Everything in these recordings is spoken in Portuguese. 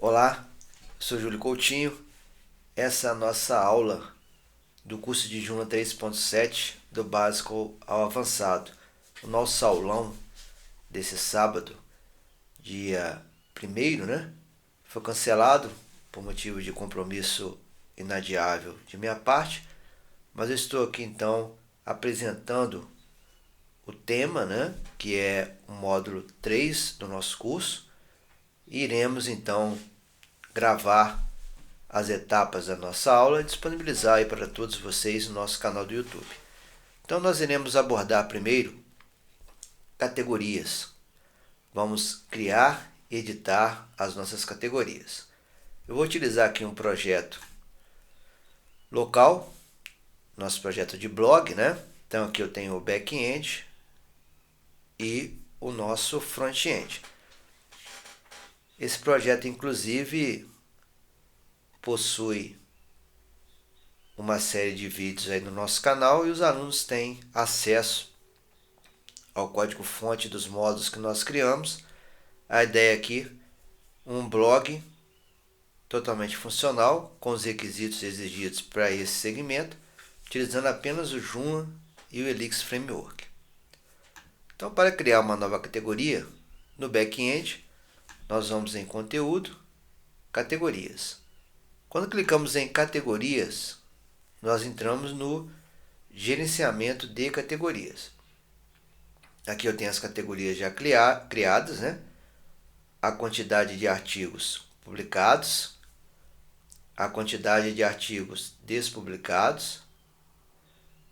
Olá, sou Júlio Coutinho. Essa é a nossa aula do curso de Joomla 3.7, do básico ao avançado. O nosso aulão desse sábado, dia 1º, foi cancelado por motivo de compromisso inadiável de minha parte, mas eu estou aqui então apresentando o tema, que é o módulo 3 do nosso curso, e iremos então gravar as etapas da nossa aula e disponibilizar aí para todos vocês no nosso canal do YouTube. Então nós iremos abordar primeiro categorias. Vamos criar e editar as nossas categorias. Eu vou utilizar aqui um projeto local, nosso projeto de blog, Então aqui eu tenho o back-end e o nosso front-end. Esse projeto, inclusive, possui uma série de vídeos aí no nosso canal e os alunos têm acesso ao código-fonte dos módulos que nós criamos. A ideia aqui, um blog totalmente funcional, com os requisitos exigidos para esse segmento, utilizando apenas o Joomla e o Elixir Framework. Então, para criar uma nova categoria, no back-end, nós vamos em Conteúdo, Categorias. Quando clicamos em Categorias, nós entramos no Gerenciamento de Categorias. Aqui eu tenho as categorias já criadas, A quantidade de artigos publicados, a quantidade de artigos despublicados,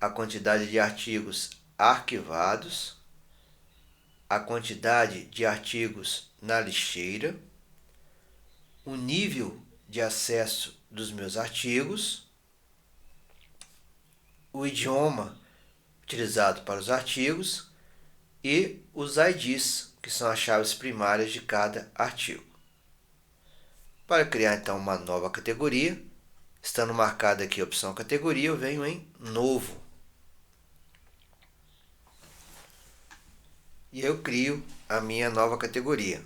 a quantidade de artigos arquivados, a quantidade de artigos na lixeira, o nível de acesso dos meus artigos, o idioma utilizado para os artigos e os IDs, que são as chaves primárias de cada artigo. Para criar então uma nova categoria, estando marcada aqui a opção categoria, eu venho em Novo. E eu crio a minha nova categoria.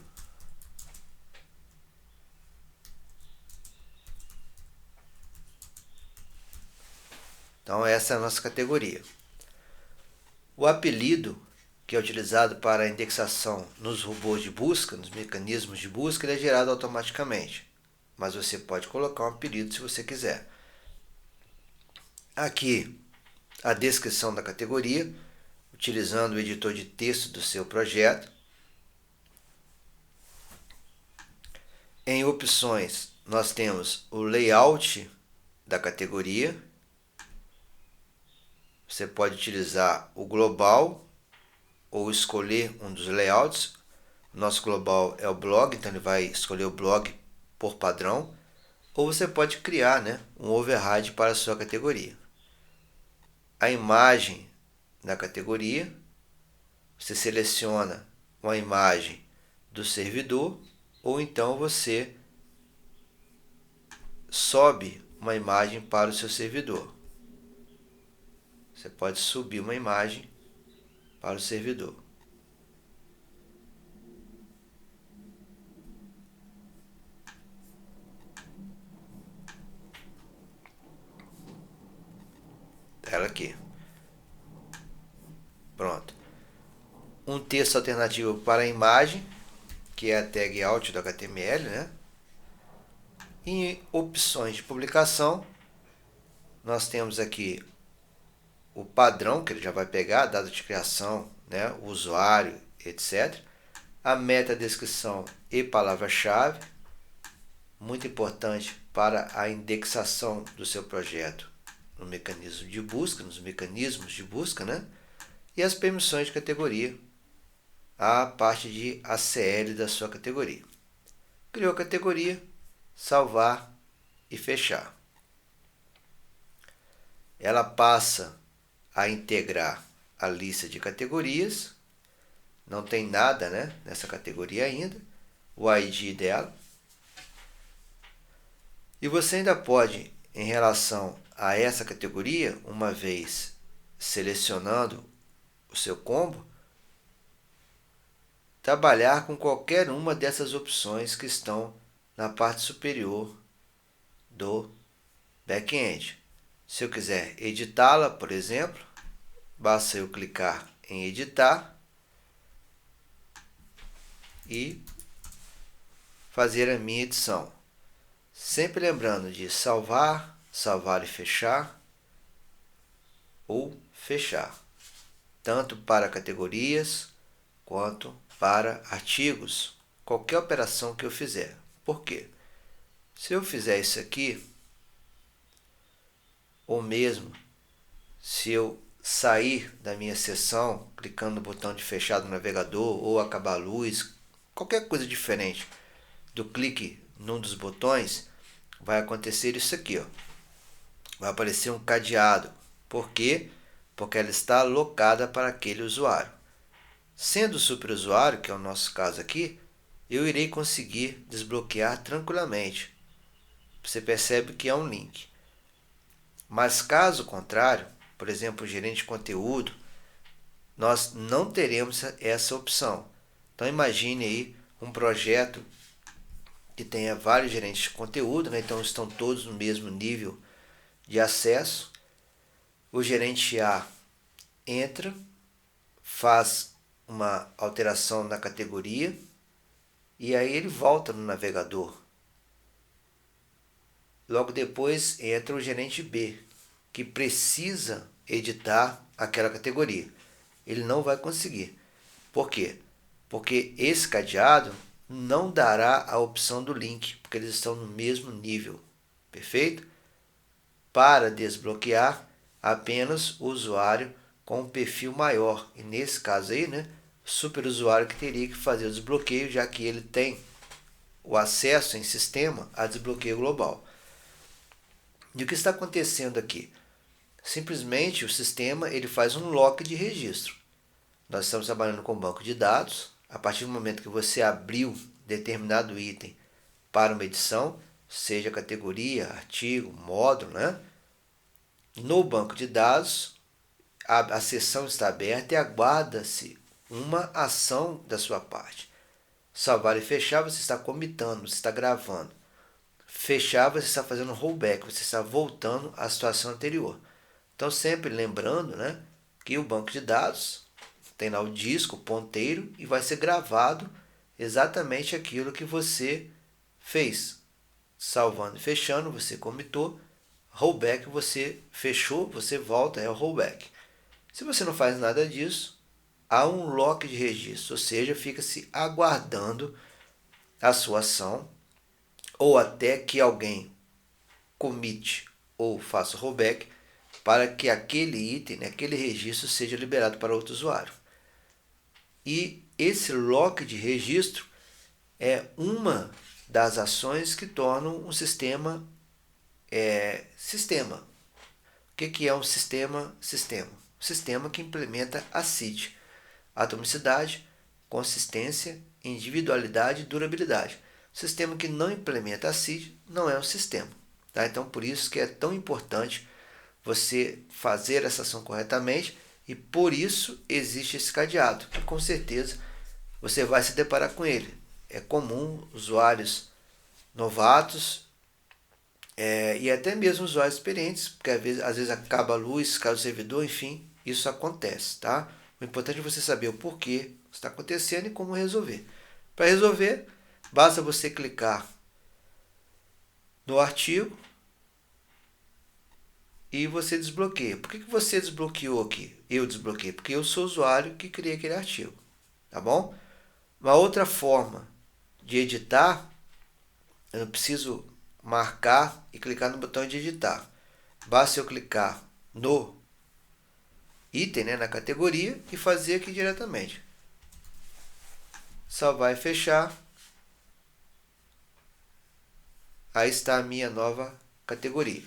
Então essa é a nossa categoria. O apelido, que é utilizado para a indexação nos robôs de busca, nos mecanismos de busca, ele é gerado automaticamente. Mas você pode colocar um apelido se você quiser. Aqui, a descrição da categoria, utilizando o editor de texto do seu projeto. Em opções, nós temos o layout da categoria. Você pode utilizar o global ou escolher um dos layouts. Nosso global é o blog, então ele vai escolher o blog por padrão. Ou você pode criar um override para a sua categoria. A imagem da categoria, você seleciona uma imagem do servidor ou então você sobe uma imagem para o seu servidor. Você pode subir uma imagem para o servidor. Ela aqui. Pronto. Um texto alternativo para a imagem, que é a tag alt do HTML, Em opções de publicação, nós temos aqui o padrão, que ele já vai pegar, a data de criação, o usuário, etc. A metadescrição e palavra-chave, muito importante para a indexação do seu projeto no mecanismo de busca, nos mecanismos de busca, E as permissões de categoria, a parte de ACL da sua categoria. Criou a categoria, salvar e fechar. Ela passa a integrar a lista de categorias. Não tem nada nessa categoria ainda. O ID dela. E você ainda pode, em relação a essa categoria, uma vez selecionando o seu combo, trabalhar com qualquer uma dessas opções que estão na parte superior do back-end. Se eu quiser editá-la, por exemplo, basta eu clicar em editar e fazer a minha edição. Sempre lembrando de salvar, salvar e fechar, ou fechar, tanto para categorias quanto para artigos, qualquer operação que eu fizer. Por quê? Se eu fizer isso aqui, ou mesmo se eu sair da minha sessão, clicando no botão de fechar do navegador ou acabar a luz, qualquer coisa diferente do clique num dos botões, vai acontecer isso aqui, ó. Vai aparecer um cadeado. Por quê? Porque ela está alocada para aquele usuário. Sendo o superusuário, que é o nosso caso aqui, eu irei conseguir desbloquear tranquilamente. Você percebe que é um link. Mas caso contrário, por exemplo, o gerente de conteúdo, nós não teremos essa opção. Então imagine aí um projeto que tenha vários gerentes de conteúdo, né? Então estão todos no mesmo nível de acesso. O gerente A entra, faz uma alteração na categoria e aí ele volta no navegador. Logo depois entra o gerente B, que precisa editar aquela categoria. Ele não vai conseguir. Por quê? Porque esse cadeado não dará a opção do link, porque eles estão no mesmo nível. Perfeito? Para desbloquear, apenas o usuário com um perfil maior. E nesse caso aí, né, superusuário que teria que fazer o desbloqueio, já que ele tem o acesso em sistema a desbloqueio global. E o que está acontecendo aqui? Simplesmente o sistema ele faz um lock de registro. Nós estamos trabalhando com banco de dados. A partir do momento que você abriu determinado item para uma edição, seja categoria, artigo, módulo, né? No banco de dados, a sessão está aberta e aguarda-se uma ação da sua parte. Salvar e fechar, você está comitando, você está gravando. Fechar, você está fazendo rollback, você está voltando à situação anterior. Então, sempre lembrando, né, que o banco de dados tem lá o disco, o ponteiro, e vai ser gravado exatamente aquilo que você fez. Salvando e fechando, você comitou. Rollback, você fechou, você volta, é o rollback. Se você não faz nada disso, há um lock de registro, ou seja, fica-se aguardando a sua ação, ou até que alguém comite ou faça o rollback, para que aquele item, né, aquele registro seja liberado para outro usuário. E esse lock de registro é uma das ações que tornam um sistema sistema. O que é um sistema? Sistema. Um sistema que implementa a CID. Atomicidade, consistência, individualidade e durabilidade. O sistema que não implementa a CID não é um sistema. Tá? Então, por isso que é tão importante você fazer essa ação corretamente e por isso existe esse cadeado, que com certeza você vai se deparar com ele. É comum usuários novatos e até mesmo usuários experientes, porque às vezes acaba a luz, cai o servidor, enfim, isso acontece, tá? O importante é você saber o porquê está acontecendo e como resolver. Para resolver, basta você clicar no artigo e você desbloqueia. Por que você desbloqueou aqui? Eu desbloqueei, porque eu sou o usuário que criei aquele artigo, tá bom? Uma outra forma de editar, eu não preciso marcar e clicar no botão de editar. Basta eu clicar no item, né, na categoria e fazer aqui diretamente. Salvar e fechar. Aí está a minha nova categoria.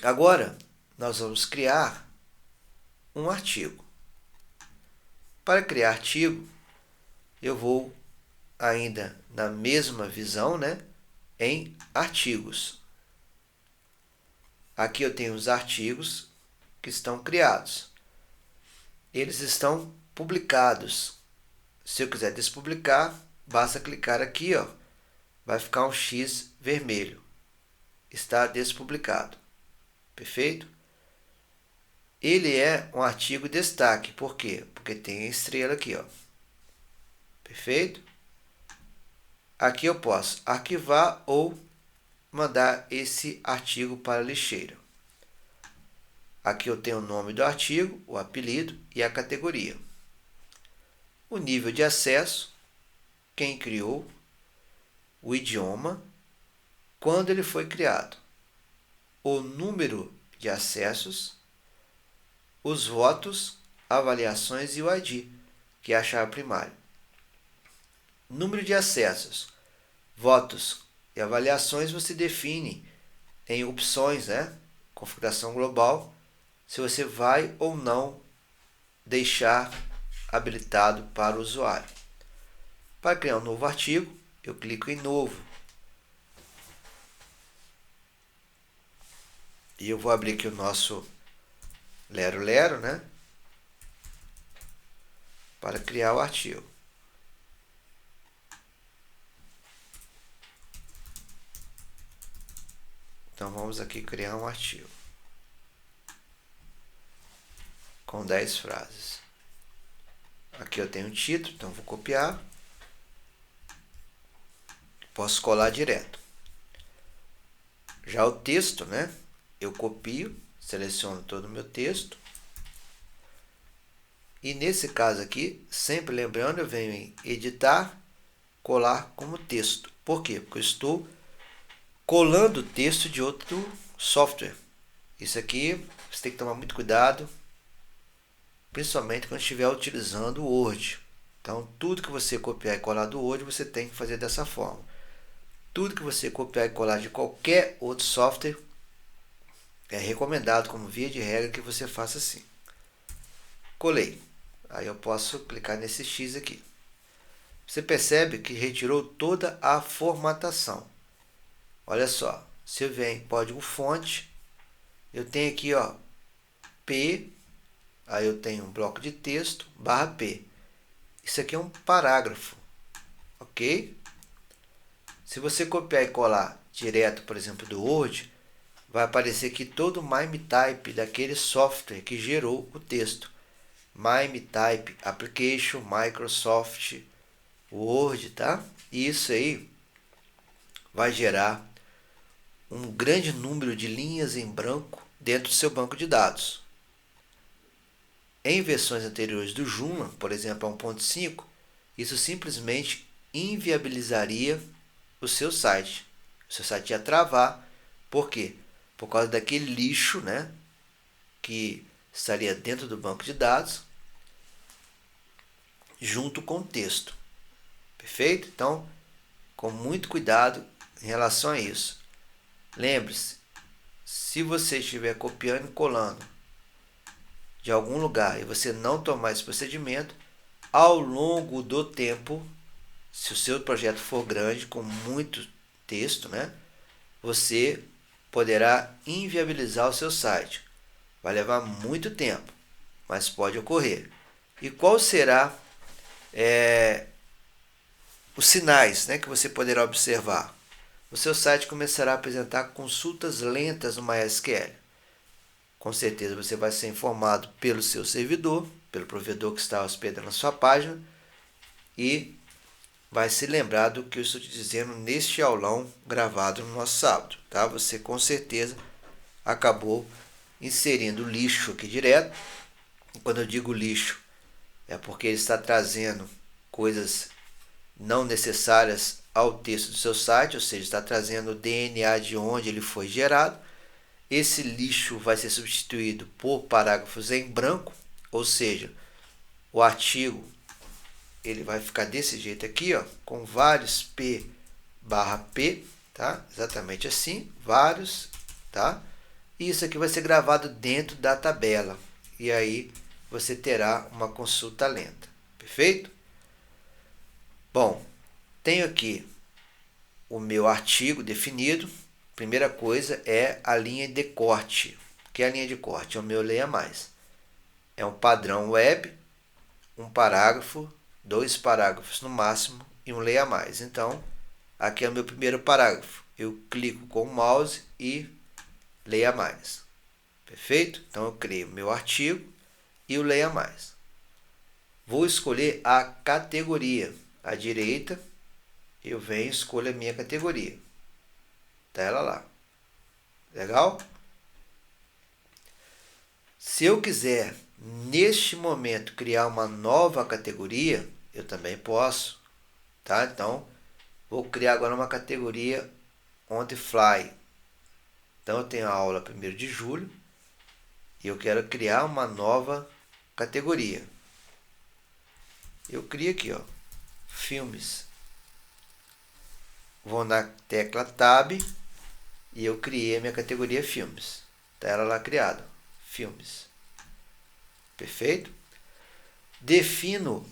Agora, nós vamos criar um artigo. Para criar artigo, eu vou ainda na mesma visão, né, em artigos. Aqui eu tenho os artigos que estão criados. Eles estão publicados. Se eu quiser despublicar, basta clicar aqui, ó, vai ficar um X vermelho. Está despublicado. Perfeito? Ele é um artigo destaque. Por quê? Porque tem a estrela aqui, ó. Perfeito? Aqui eu posso arquivar ou mandar esse artigo para a lixeira. Aqui eu tenho o nome do artigo, o apelido e a categoria. O nível de acesso, quem criou, o idioma, quando ele foi criado, o número de acessos, os votos, avaliações e o ID, que é a chave primária. Número de acessos, votos e avaliações você define em opções, né? Configuração global, se você vai ou não deixar habilitado para o usuário. Para criar um novo artigo, eu clico em novo. E eu vou abrir aqui o nosso Lero Lero, né? Para criar o artigo. Então vamos aqui criar um artigo com 10 frases. Aqui eu tenho o título, então vou copiar. Posso colar direto. Já o texto, né? Eu copio, seleciono todo o meu texto. E nesse caso aqui, sempre lembrando, eu venho em editar, colar como texto. Por quê? Porque eu estou colando o texto de outro software. Isso aqui você tem que tomar muito cuidado, principalmente quando estiver utilizando o Word. Então, tudo que você copiar e colar do Word, você tem que fazer dessa forma. Tudo que você copiar e colar de qualquer outro software, é recomendado, como via de regra, que você faça assim. Colei. Aí eu posso clicar nesse X aqui. Você percebe que retirou toda a formatação. Olha só, se eu venho em código fonte, eu tenho aqui, ó, P, aí eu tenho um bloco de texto, barra P. Isso aqui é um parágrafo, ok? Se você copiar e colar direto, por exemplo, do Word, vai aparecer aqui todo o MIME Type daquele software que gerou o texto. MIME Type Application, Microsoft Word, tá? E isso aí vai gerar um grande número de linhas em branco dentro do seu banco de dados. Em versões anteriores do Joomla, por exemplo, a 1.5, isso simplesmente inviabilizaria o seu site. O seu site ia travar. Por quê? Por causa daquele lixo, né, que estaria dentro do banco de dados, junto com o texto. Perfeito? Então, com muito cuidado em relação a isso. Lembre-se, se você estiver copiando e colando de algum lugar e você não tomar esse procedimento, ao longo do tempo, se o seu projeto for grande, com muito texto, né, você poderá inviabilizar o seu site. Vai levar muito tempo, mas pode ocorrer. E qual será os sinais, né, que você poderá observar? O seu site começará a apresentar consultas lentas no MySQL. Com certeza você vai ser informado pelo seu servidor, pelo provedor que está hospedando a sua página, e vai se lembrar do que eu estou te dizendo neste aulão gravado no nosso sábado. Tá? Você com certeza acabou inserindo lixo aqui direto. E quando eu digo lixo, é porque ele está trazendo coisas não necessárias ao texto do seu site, ou seja, está trazendo o DNA de onde ele foi gerado. Esse lixo vai ser substituído por parágrafos em branco, ou seja, o artigo ele vai ficar desse jeito aqui, ó, com vários P barra P, tá? Exatamente assim, vários, tá? E isso aqui vai ser gravado dentro da tabela, e aí você terá uma consulta lenta, perfeito? Bom, tenho aqui o meu artigo definido. Primeira coisa é a linha de corte. O que é a linha de corte? É o meu leia mais. É um padrão web, um parágrafo, 2 parágrafos no máximo e um Leia Mais. Então, aqui é o meu primeiro parágrafo. Eu clico com o mouse e Leia Mais. Perfeito? Então, eu creio o meu artigo e o Leia Mais. Vou escolher a categoria. À direita, eu venho e escolho a minha categoria. Tá ela lá. Legal? Se eu quiser, neste momento, criar uma nova categoria, eu também posso. Tá? Então, vou criar agora uma categoria on the fly. Então, eu tenho a aula 1º de julho e eu quero criar uma nova categoria. Eu crio aqui, ó, filmes. Vou na tecla Tab e eu criei a minha categoria filmes. Está ela lá criada, filmes. Perfeito? Defino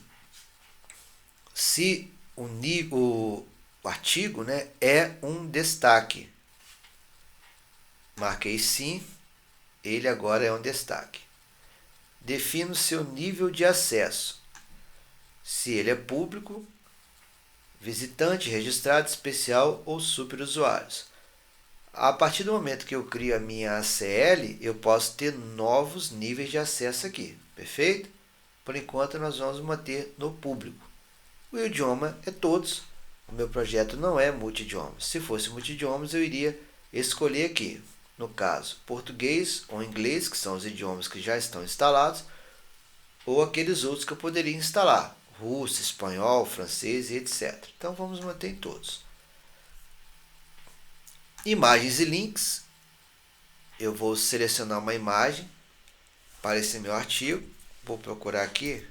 se o artigo, né, é um destaque. Marquei sim, ele agora é um destaque. Defino seu nível de acesso. Se ele é público, visitante, registrado, especial ou superusuários. A partir do momento que eu crio a minha ACL, eu posso ter novos níveis de acesso aqui, perfeito? Por enquanto, nós vamos manter no público. O idioma é todos. O meu projeto não é multi-idiomas. Se fosse multi-idiomas, eu iria escolher aqui, no caso, português ou inglês, que são os idiomas que já estão instalados, ou aqueles outros que eu poderia instalar, russo, espanhol, francês e etc. Então, vamos manter em todos. Imagens e links. Eu vou selecionar uma imagem para esse meu artigo. Vou procurar aqui.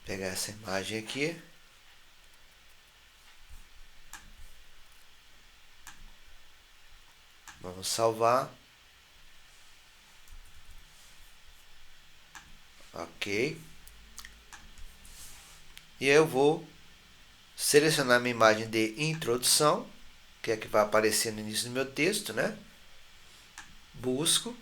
Pegar essa imagem aqui. Vamos salvar. Ok. E aí eu vou selecionar minha imagem de introdução, que é a que vai aparecer no início do meu texto, né? Busco.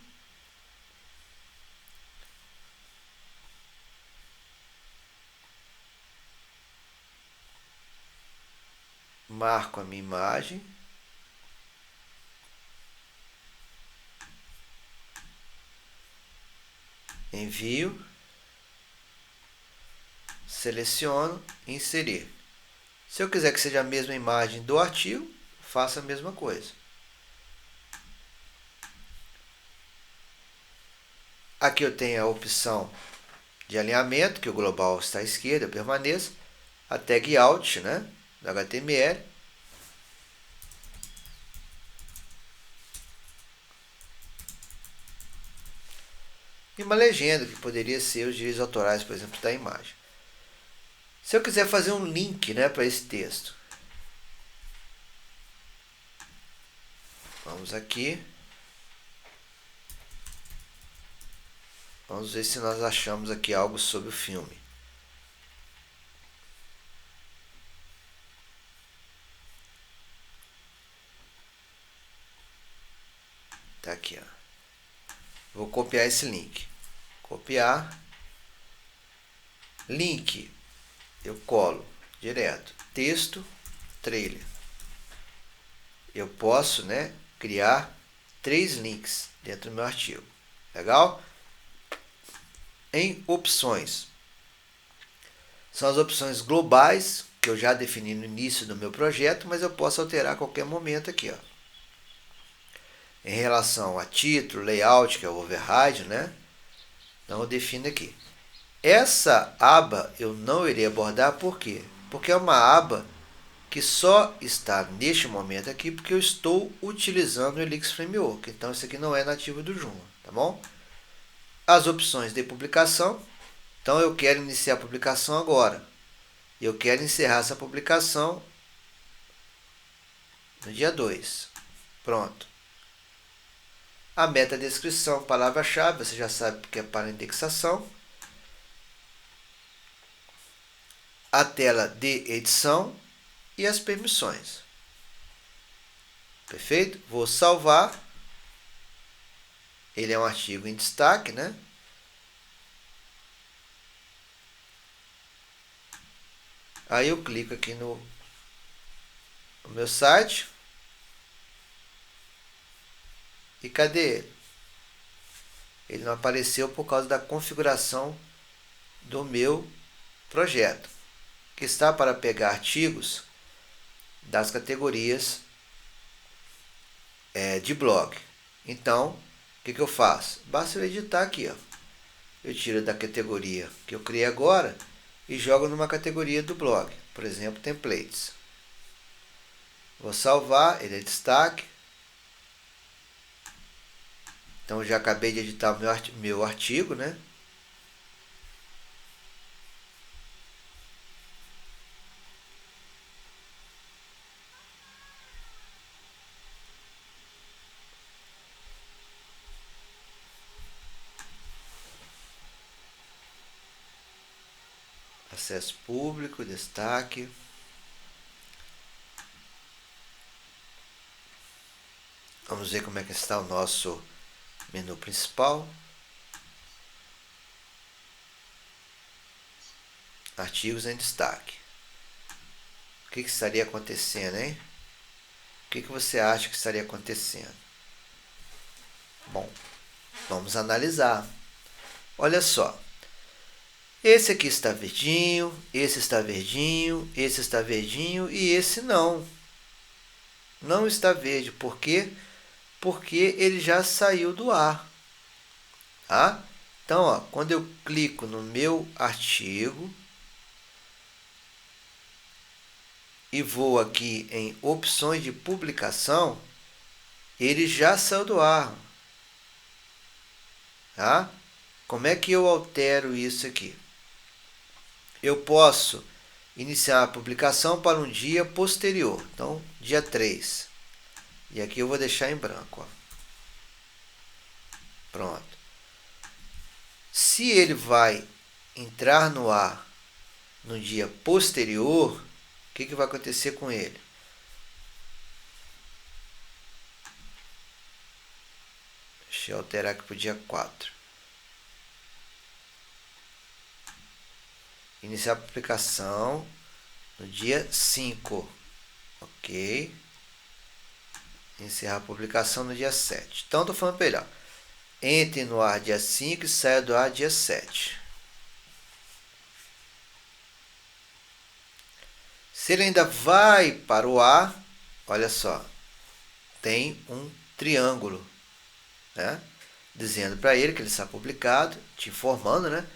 Marco a minha imagem. Envio. Seleciono e inserir. Se eu quiser que seja a mesma imagem do artigo, faço a mesma coisa. Aqui eu tenho a opção de alinhamento, que o global está à esquerda, eu permaneço. A tag out, né, do HTML. E uma legenda, que poderia ser os direitos autorais, por exemplo, da imagem. Se eu quiser fazer um link, né, para esse texto, vamos aqui. Vamos ver se nós achamos aqui algo sobre o filme. Tá aqui, ó. Vou copiar esse link. Copiar. Link. Eu colo direto. Texto, trailer. Eu posso, né, criar 3 links dentro do meu artigo. Legal? Em opções. São as opções globais, que eu já defini no início do meu projeto, mas eu posso alterar a qualquer momento aqui, ó. Em relação a título, layout, que é o override, né? Então, eu defino aqui. Essa aba eu não irei abordar, por quê? Porque é uma aba que só está neste momento aqui porque eu estou utilizando o Elix Framework. Então, isso aqui não é nativo do Joomla, tá bom? As opções de publicação. Então, eu quero iniciar a publicação agora. Eu quero encerrar essa publicação no dia 2. Pronto. A metadescrição, palavra-chave, você já sabe que é para indexação. A tela de edição e as permissões. Perfeito? Vou salvar. Ele é um artigo em destaque, né? Aí eu clico aqui no meu site. E cadê ele? Ele não apareceu por causa da configuração do meu projeto, que está para pegar artigos das categorias de blog. Então, o que eu faço? Basta eu editar aqui, ó. Eu tiro da categoria que eu criei agora e jogo numa categoria do blog, por exemplo, templates. Vou salvar, ele é destaque. Então, já acabei de editar o meu artigo, né? Acesso público, destaque. Vamos ver como é que está o nosso menu principal. Artigos em destaque. O que estaria acontecendo, hein? O que você acha que estaria acontecendo? Bom, vamos analisar. Olha só. Esse aqui está verdinho, esse está verdinho, esse está verdinho e esse não. Não está verde. Por quê? Porque ele já saiu do ar. Tá? Então, ó, quando eu clico no meu artigo e vou aqui em opções de publicação, ele já saiu do ar. Tá? Como é que eu altero isso aqui? Eu posso iniciar a publicação para um dia posterior. Então, dia 3. E aqui eu vou deixar em branco. Ó. Pronto. Se ele vai entrar no ar no dia posterior, o que vai acontecer com ele? Deixa eu alterar aqui para o dia 4. Iniciar a publicação no dia 5. Ok. Encerrar a publicação no dia 7. Então, estou falando para ele, ó, entre no ar dia 5 e saia do ar dia 7. Se ele ainda vai para o ar, olha só, tem um triângulo, né? Dizendo para ele que ele está publicado, te informando, né?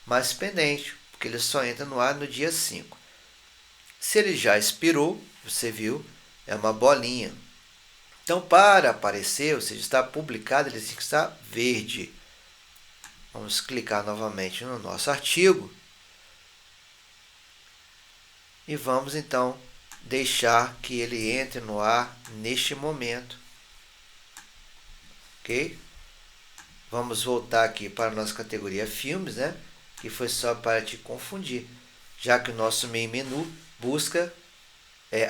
Mas pendente, porque ele só entra no ar no dia 5. Se ele já expirou, você viu, é uma bolinha. Então, para aparecer, ou seja, está publicado, ele tem que estar verde. Vamos clicar novamente no nosso artigo. E vamos, então, deixar que ele entre no ar neste momento. Ok? Vamos voltar aqui para a nossa categoria filmes, né? Que foi só para te confundir, já que o nosso main menu busca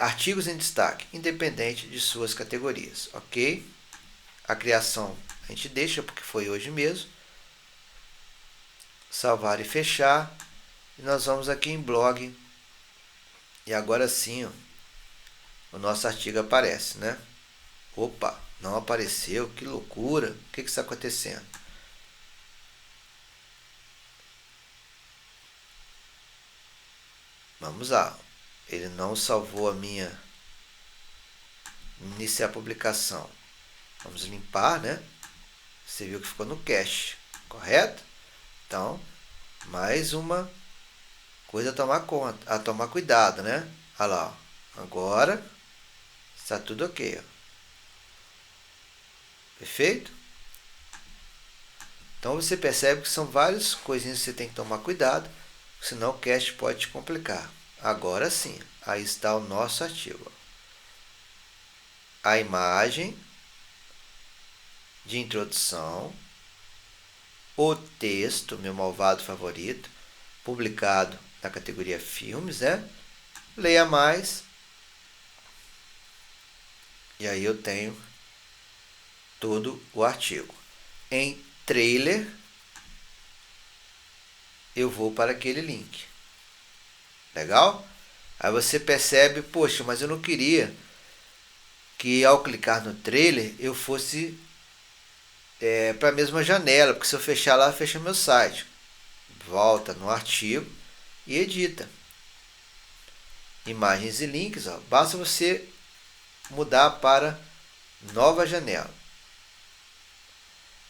artigos em destaque, independente de suas categorias, ok? A criação a gente deixa porque foi hoje mesmo. Salvar e fechar. E nós vamos aqui em blog. E agora sim, ó, o nosso artigo aparece, né? Opa, não apareceu, que loucura. O que está acontecendo? Vamos lá. Ele não salvou a minha iniciar a publicação. Vamos limpar, né? Você viu que ficou no cache, correto? Então, mais uma coisa a tomar cuidado, né? Olha lá, ó. Agora está tudo ok, ó. Perfeito? Então você percebe que são várias coisinhas que você tem que tomar cuidado, senão o cache pode te complicar. Agora sim, aí está o nosso artigo. A imagem, de introdução, o texto, meu malvado favorito, publicado na categoria filmes, né? Leia mais. E aí eu tenho todo o artigo. Em trailer, eu vou para aquele link. Legal? Aí você percebe, poxa, mas eu não queria que ao clicar no trailer eu fosse para a mesma janela, porque se eu fechar lá, fecha meu site. Volta no artigo e edita. Imagens e links, ó. Basta você mudar para nova janela.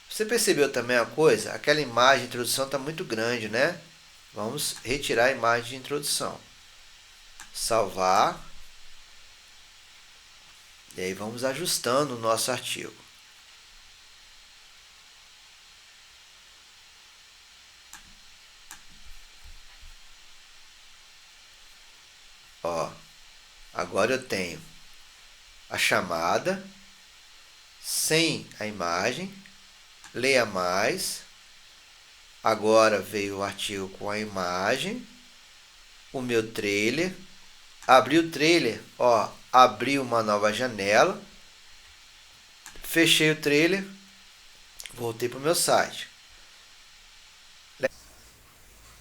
Você percebeu também a coisa? Aquela imagem de introdução está muito grande, né? Vamos retirar a imagem de introdução. Salvar. E aí vamos ajustando o nosso artigo. Ó, agora eu tenho a chamada sem a imagem. Leia mais. Agora veio o artigo com a imagem. O meu trailer. Abri o trailer, ó, abri uma nova janela. Fechei o trailer. Voltei para o meu site.